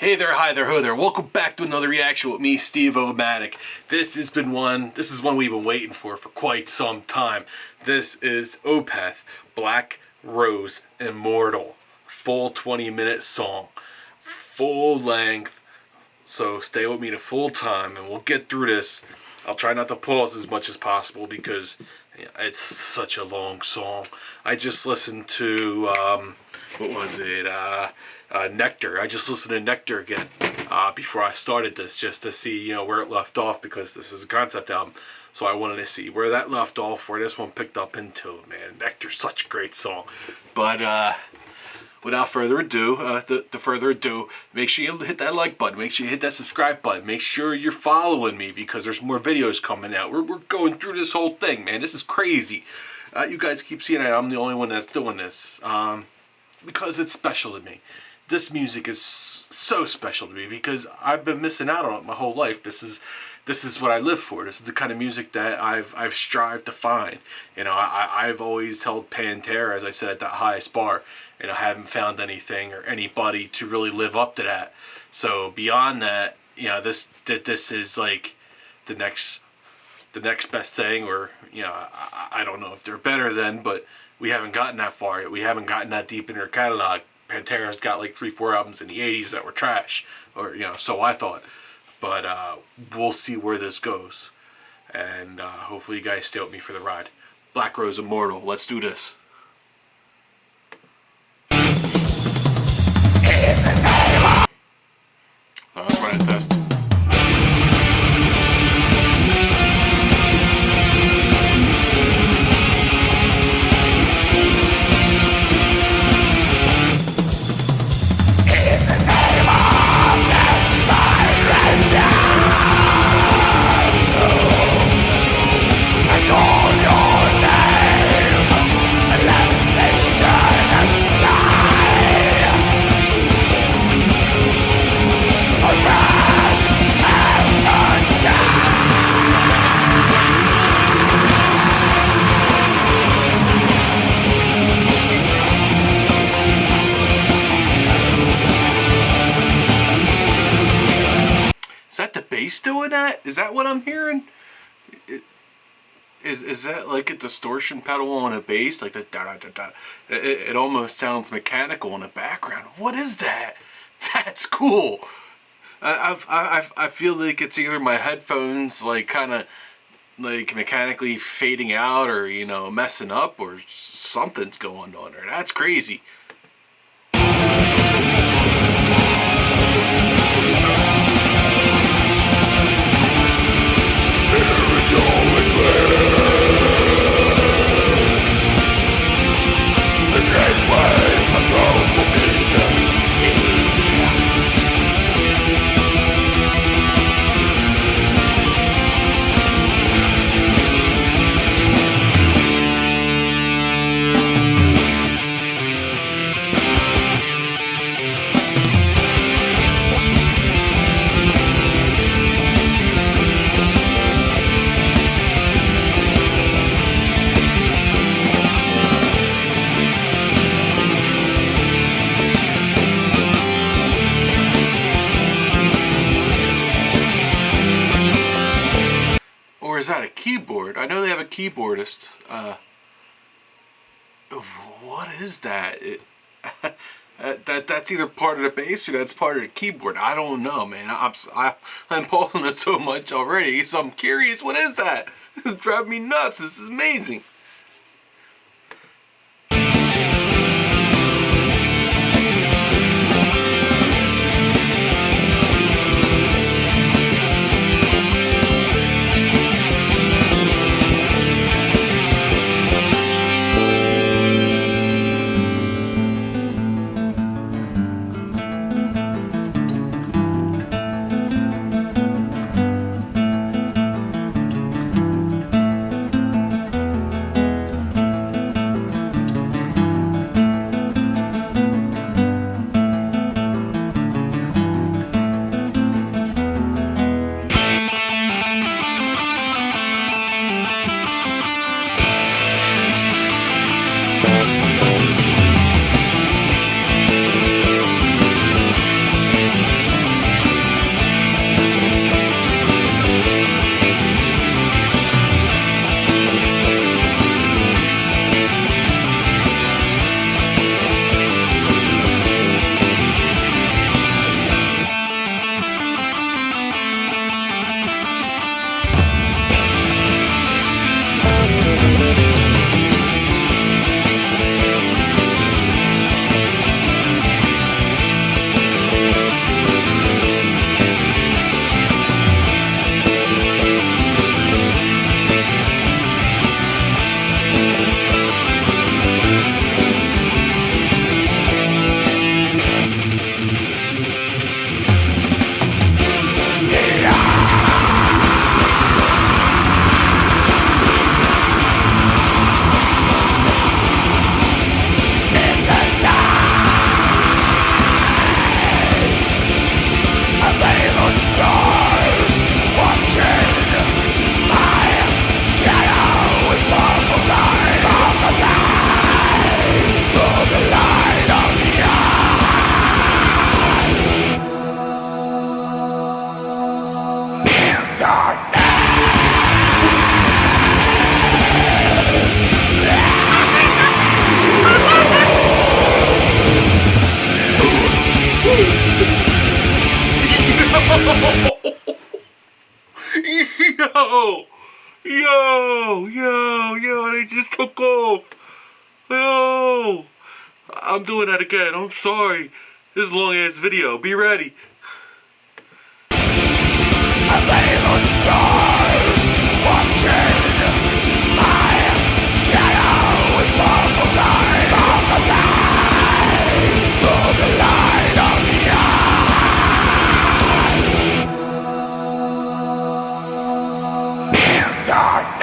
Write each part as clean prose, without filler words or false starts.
Hey there, hi there, ho there. Welcome back to another reaction with me, Steve O-Matic. This is one we've been waiting for quite some time. This is OPETH, Black Rose Immortal. Full 20-minute song. Full length. So stay with me the full time and we'll get through this. I'll try not to pause as much as possible because it's such a long song. I just listened to, what was it, Nectar. I just listened to Nectar again before I started this, just to see where it left off, because this is a concept album. So I wanted to see where that left off, where this one picked up into. Man, Nectar's such a great song. But without further ado, make sure you hit that like button. Make sure you hit that subscribe button. Make sure you're following me because there's more videos coming out. We're going through this whole thing, man. This is crazy. You guys keep seeing it. I'm the only one that's doing this because it's special to me. This music is so special to me because I've been missing out on it my whole life. This is what I live for. This is the kind of music that I've strived to find. I've always held Pantera, as I said, at that highest bar, and I haven't found anything or anybody to really live up to that. So beyond that, this is like the next best thing, or I don't know if they're better than, but we haven't gotten that far yet. We haven't gotten that deep in their catalog. Pantera's got like 3-4 albums in the 80s that were trash, or so I thought. But we'll see where this goes, and hopefully you guys stay with me for the ride. Black Rose Immortal. Let's do this. Let's run a test. Doing that? Is that what I'm hearing? Is that like a distortion pedal on a bass, like the da da da da? It almost sounds mechanical in the background. What is that? That's cool. I feel like it's either my headphones like kind of like mechanically fading out, or messing up, or something's going on there. That's crazy. Is that a keyboard? I know they have a keyboardist. What is that? That's either part of the bass or that's part of the keyboard. I don't know, man. I'm pausing it so much already, so I'm curious. What is that? This is driving me nuts. This is amazing. I'm doing that again. I'm sorry. This is a long ass video. Be ready. A veil of stars watching my shadow with powerful light of the light, for the light of the eye. In darkness.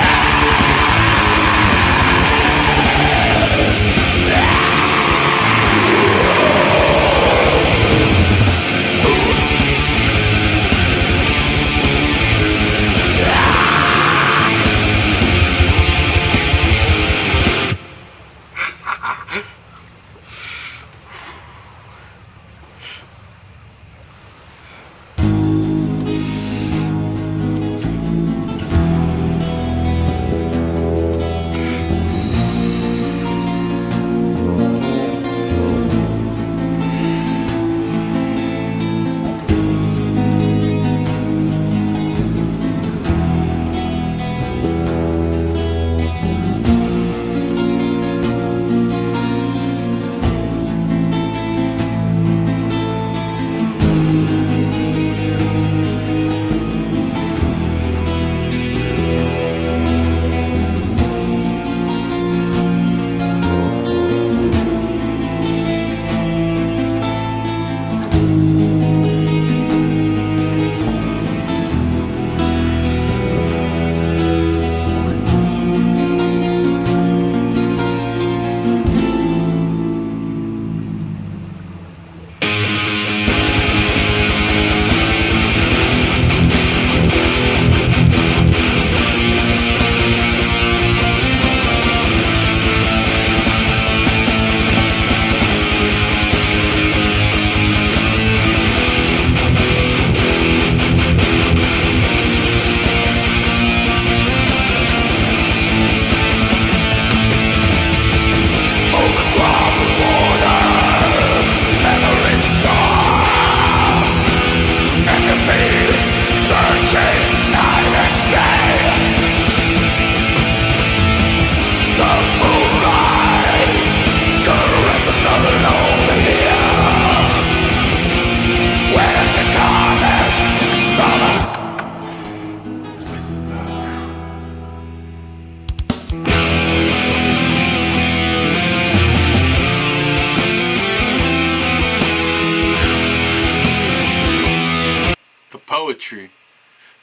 Poetry.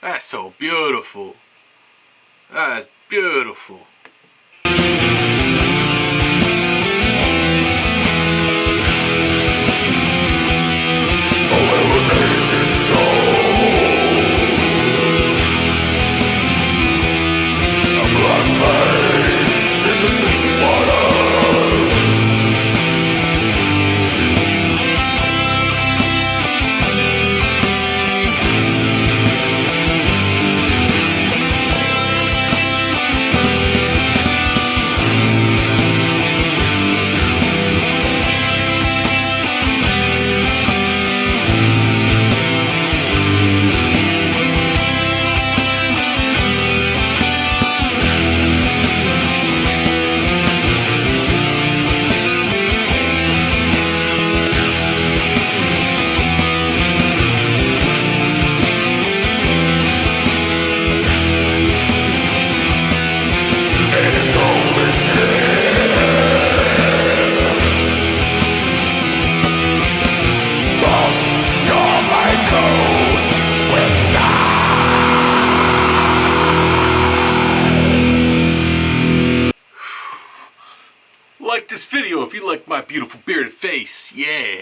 That's so beautiful. That's beautiful. Like this video if you like my beautiful bearded face. Yeah.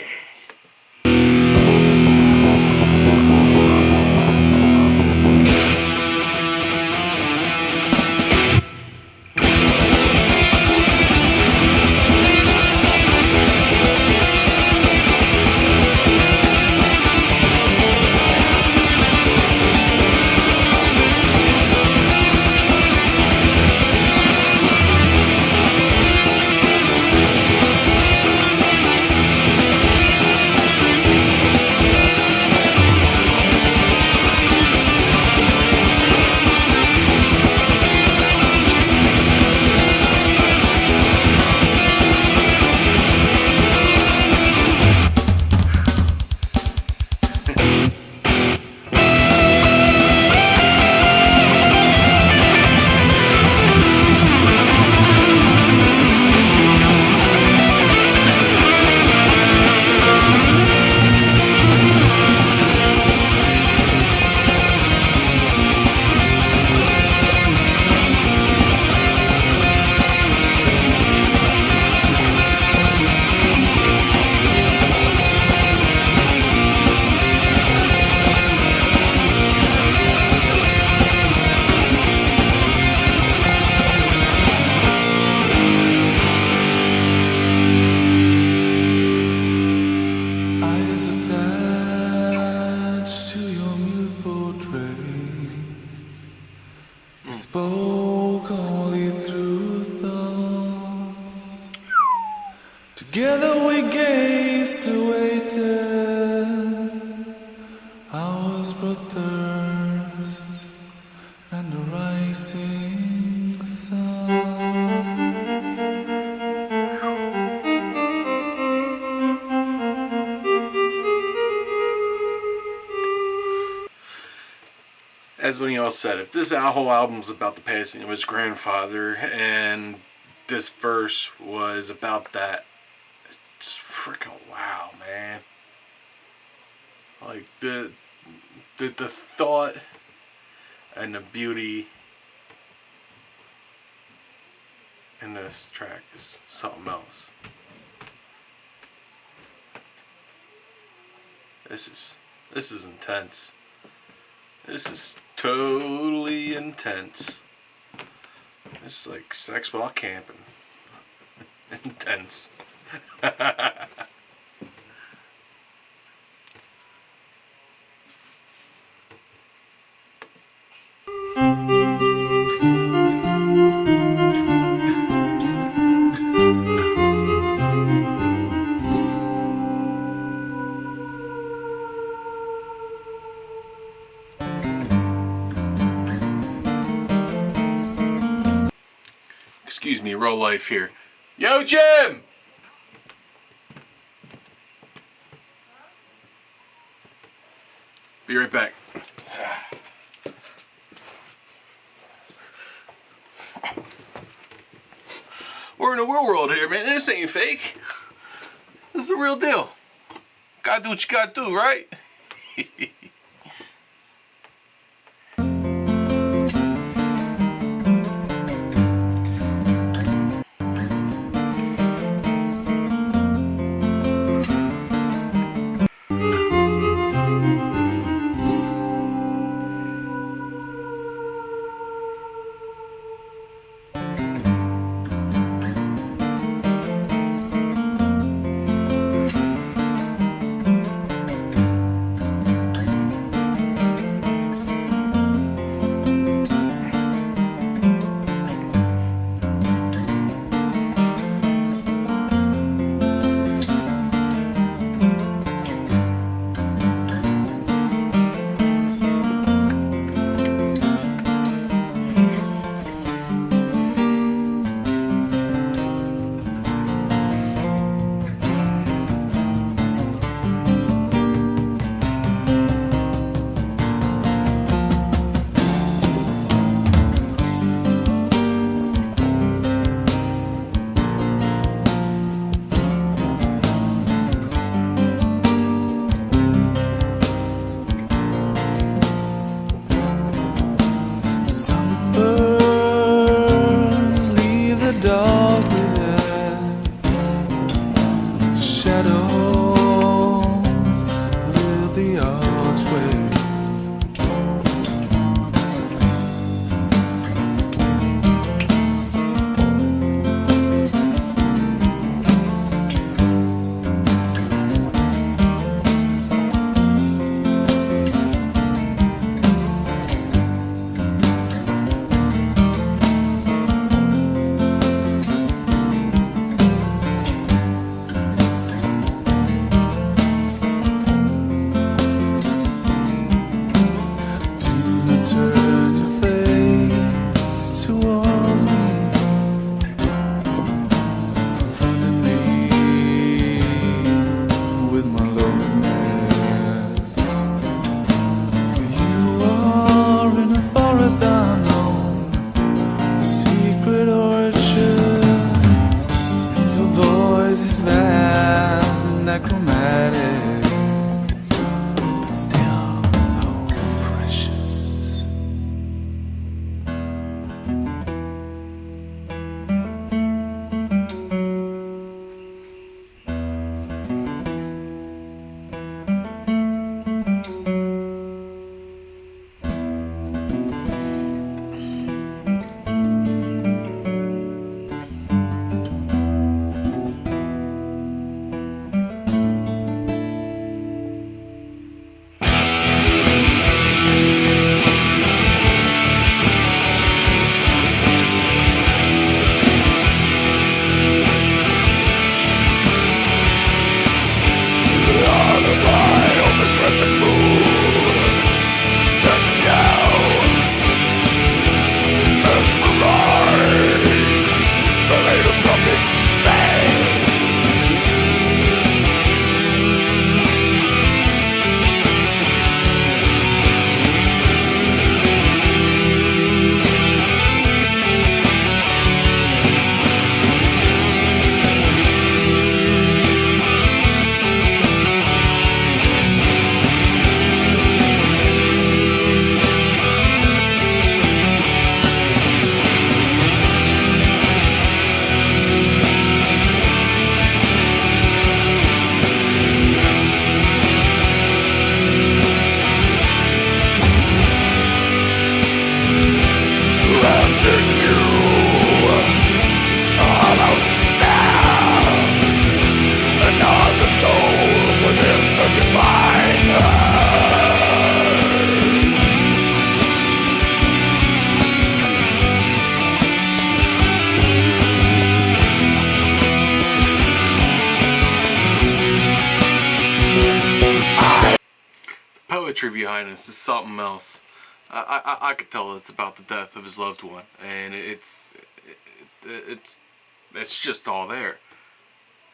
as when he all said, if this whole album's about the passing of his grandfather, and this verse was about that, it's freaking wow, man. Like the thought and the beauty in this track is something else. This is intense. This is totally intense. It's like sex while camping. Intense. Excuse me, real life here. Yo, Jim! Be right back. We're in a real world here, man. This ain't fake. This is the real deal. Gotta do what you gotta do, right? poetry behind this is something else. I could tell it's about the death of his loved one, and it's just all there,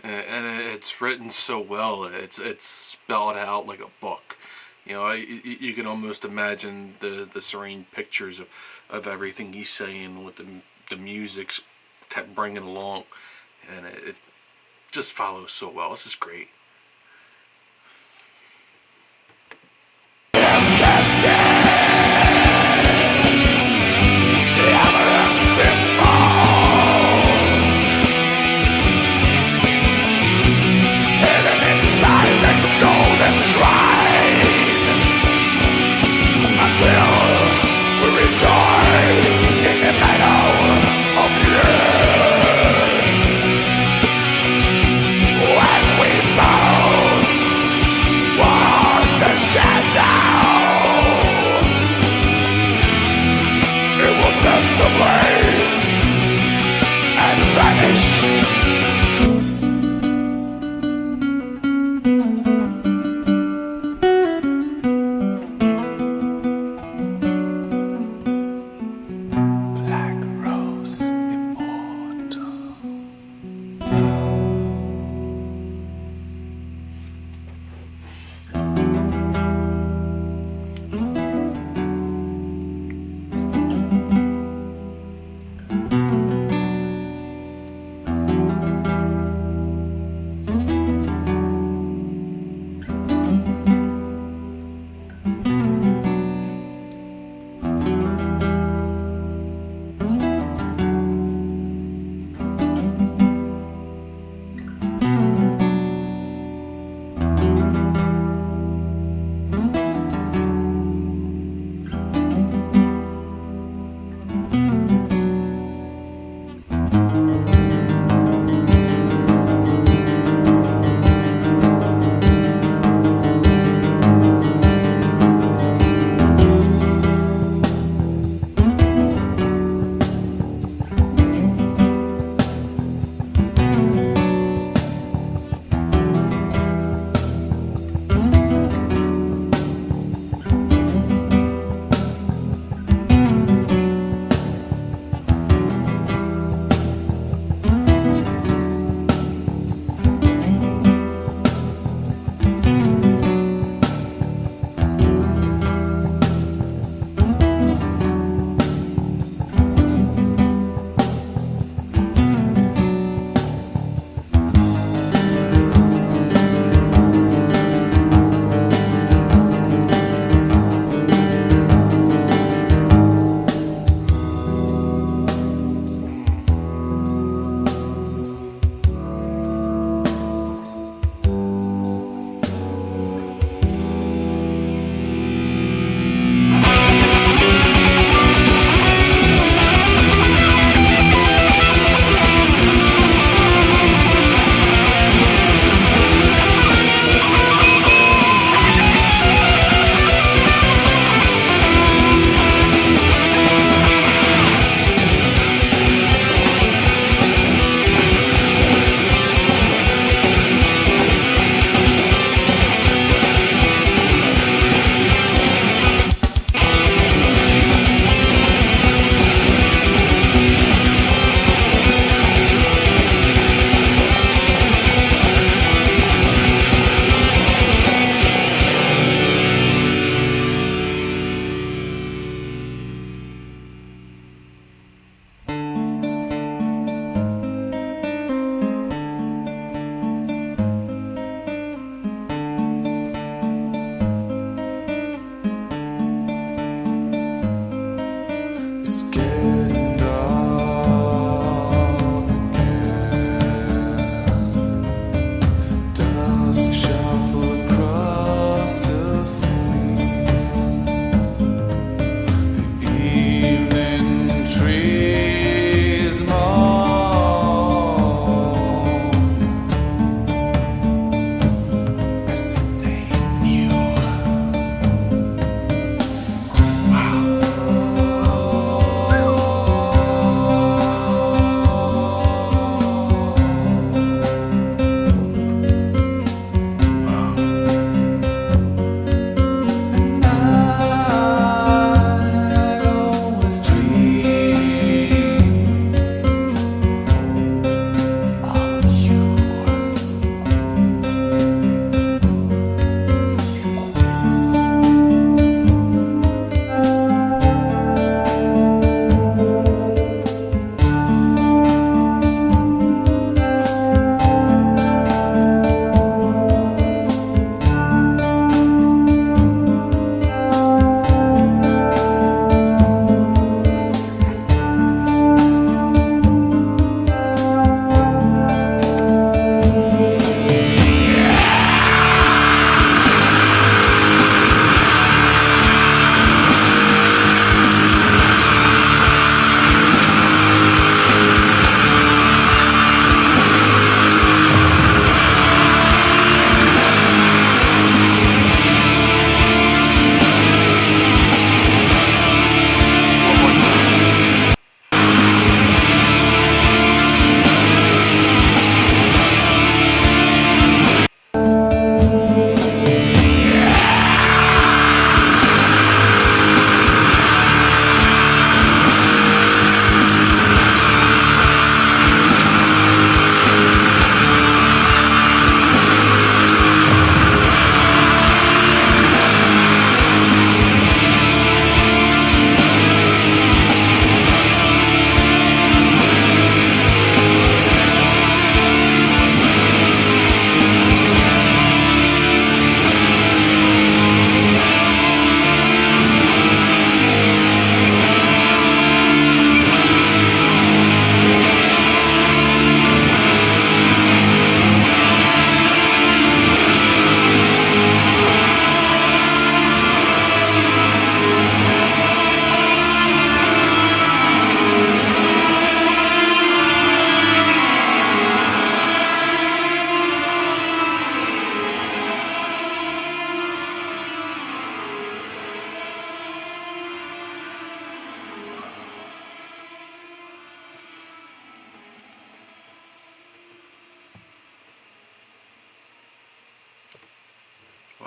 and it's written so well. It's spelled out like a book. You know, you can almost imagine the serene pictures of everything he's saying with the music's bringing along, and it just follows so well. This is great. When we burn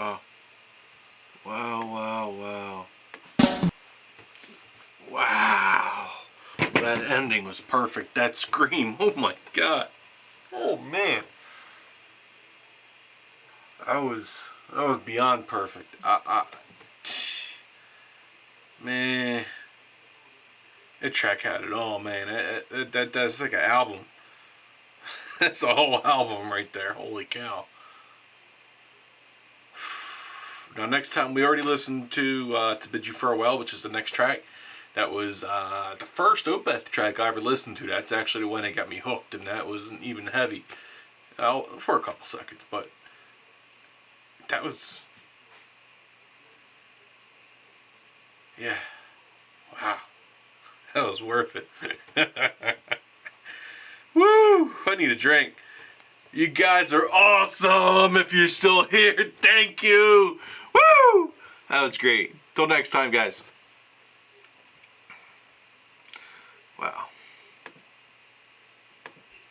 Wow. Wow, wow, wow. Wow. That ending was perfect. That scream, oh my god. Oh man. That was beyond perfect. Man. That track had it all, man. That's like an album. That's a whole album right there. Holy cow. Now, next time, we already listened to Bid You Farewell, which is the next track. That was the first OPETH track I ever listened to. That's actually the one that got me hooked, and that wasn't even heavy. For a couple seconds, but that was... Yeah. Wow. That was worth it. Woo! I need a drink. You guys are awesome if you're still here. Thank you. Woo! That was great. Till next time, guys.